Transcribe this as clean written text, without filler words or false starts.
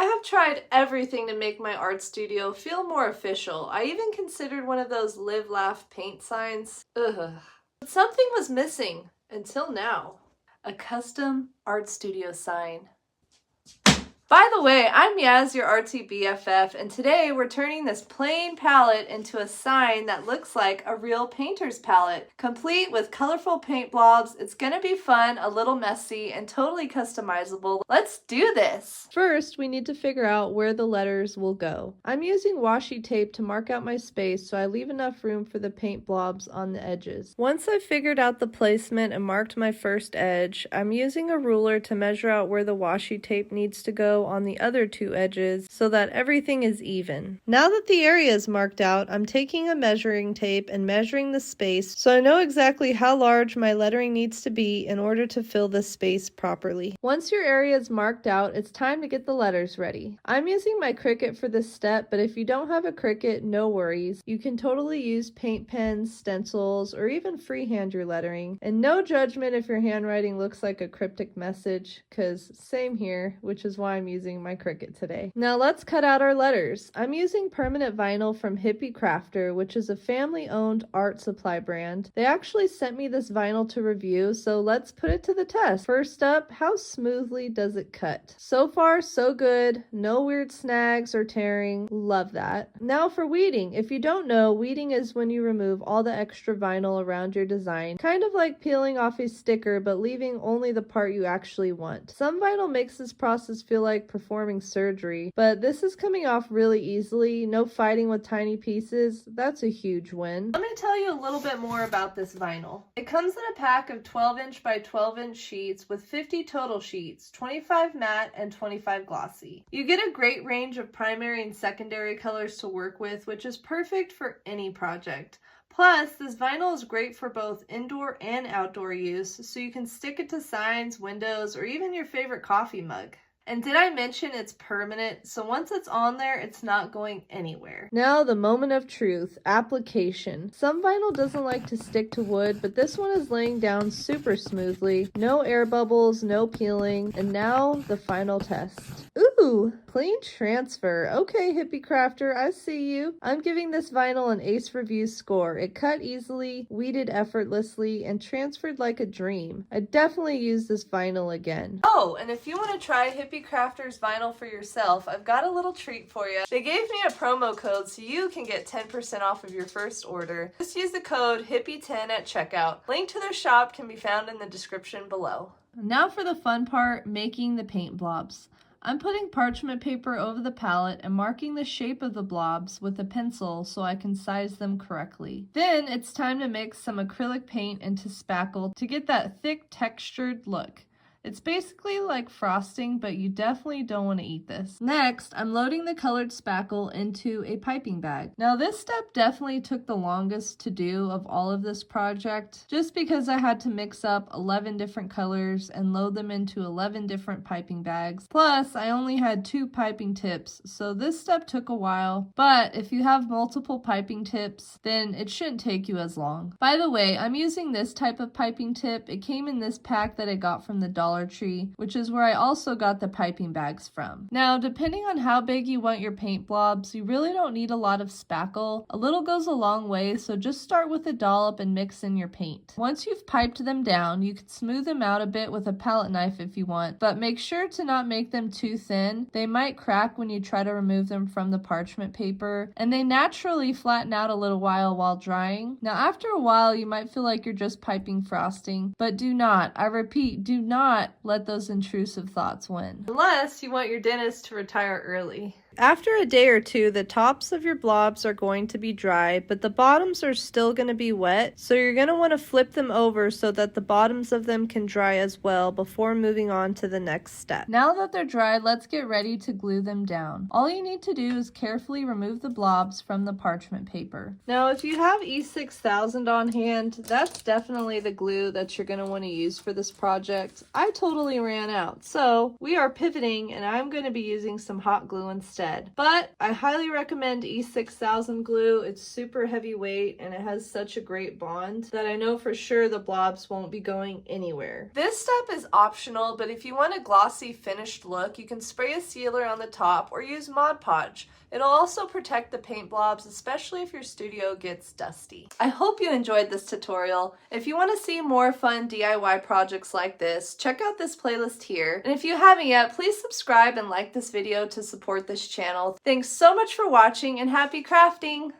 have tried everything to make my art studio feel more official. I even considered one of those live, laugh, paint signs. Ugh. But something was missing until now. A custom art studio sign. By the way, I'm Yaz, your artsy BFF, and today we're turning this plain palette into a sign that looks like a real painter's palette, complete with colorful paint blobs. It's gonna be fun, a little messy, and totally customizable. Let's do this! First, we need to figure out where the letters will go. I'm using washi tape to mark out my space so I leave enough room for the paint blobs on the edges. Once I've figured out the placement and marked my first edge, I'm using a ruler to measure out where the washi tape needs to go on the other two edges so that everything is even. Now that the area is marked out, I'm taking a measuring tape and measuring the space so I know exactly how large my lettering needs to be in order to fill the space properly. Once your area is marked out, it's time to get the letters ready. I'm using my Cricut for this step, but if you don't have a Cricut, no worries. You can totally use paint pens, stencils, or even freehand your lettering. And no judgment if your handwriting looks like a cryptic message, cause same here, which is why I'm using my Cricut today. Now let's cut out our letters. I'm using permanent vinyl from Hippie Crafter, which is a family-owned art supply brand. They actually sent me this vinyl to review, so let's put it to the test. First up, how smoothly does it cut? So far, so good. No weird snags or tearing. Love that. Now for weeding. If you don't know, weeding is when you remove all the extra vinyl around your design, kind of like peeling off a sticker but leaving only the part you actually want. Some vinyl makes this process feel like performing surgery, but this is coming off really easily. No fighting with tiny pieces. That's a huge win. Let me tell you a little bit more about this vinyl. It comes in a pack of 12-inch by 12-inch sheets with 50 total sheets, 25 matte and 25 glossy. You get a great range of primary and secondary colors to work with, which is perfect for any project. Plus, this vinyl is great for both indoor and outdoor use, so you can stick it to signs, windows, or even your favorite coffee mug. And did I mention it's permanent? So once it's on there, it's not going anywhere. Now the moment of truth, application. Some vinyl doesn't like to stick to wood, but this one is laying down super smoothly. No air bubbles, no peeling. And now the final test. Ooh, clean transfer. Okay, Hippie Crafter, I see you. I'm giving this vinyl an ace review score. It cut easily, weeded effortlessly, and transferred like a dream. I definitely use this vinyl again. Oh, and if you want to try Hippie Crafter's vinyl for yourself, I've got a little treat for you. They gave me a promo code so you can get 10% off of your first order. Just use the code HIPPIE10 at checkout. Link to their shop can be found in the description below. Now for the fun part, making the paint blobs. I'm putting parchment paper over the palette and marking the shape of the blobs with a pencil so I can size them correctly. Then it's time to mix some acrylic paint into Spackle to get that thick textured look. It's basically like frosting, but you definitely don't want to eat this. Next, I'm loading the colored spackle into a piping bag. Now this step definitely took the longest to do of all of this project, just because I had to mix up 11 different colors and load them into 11 different piping bags. Plus, I only had 2 piping tips, so this step took a while, but if you have multiple piping tips, then it shouldn't take you as long. By the way, I'm using this type of piping tip. It came in this pack that I got from the Dollar Tree, which is where I also got the piping bags from. Now, depending on how big you want your paint blobs, you really don't need a lot of spackle. A little goes a long way, so just start with a dollop and mix in your paint. Once you've piped them down, you can smooth them out a bit with a palette knife if you want, but make sure to not make them too thin. They might crack when you try to remove them from the parchment paper, and they naturally flatten out a little while drying. Now, after a while, you might feel like you're just piping frosting, but do not, I repeat, do not let those intrusive thoughts win. Unless you want your dentist to retire early. After a day or two, the tops of your blobs are going to be dry, but the bottoms are still going to be wet, so you're going to want to flip them over so that the bottoms of them can dry as well before moving on to the next step. Now that they're dry, let's get ready to glue them down. All you need to do is carefully remove the blobs from the parchment paper. Now, if you have E6000 on hand, that's definitely the glue that you're going to want to use for this project. I totally ran out, so we are pivoting and I'm going to be using some hot glue instead. instead. But I highly recommend E6000 glue. It's super heavyweight and it has such a great bond that I know for sure the blobs won't be going anywhere. This step is optional, but if you want a glossy finished look, you can spray a sealer on the top or use Mod Podge. It'll also protect the paint blobs, especially if your studio gets dusty. I hope you enjoyed this tutorial. If you want to see more fun DIY projects like this, check out this playlist here. And if you haven't yet, please subscribe and like this video to support this channel. Thanks so much for watching and happy crafting!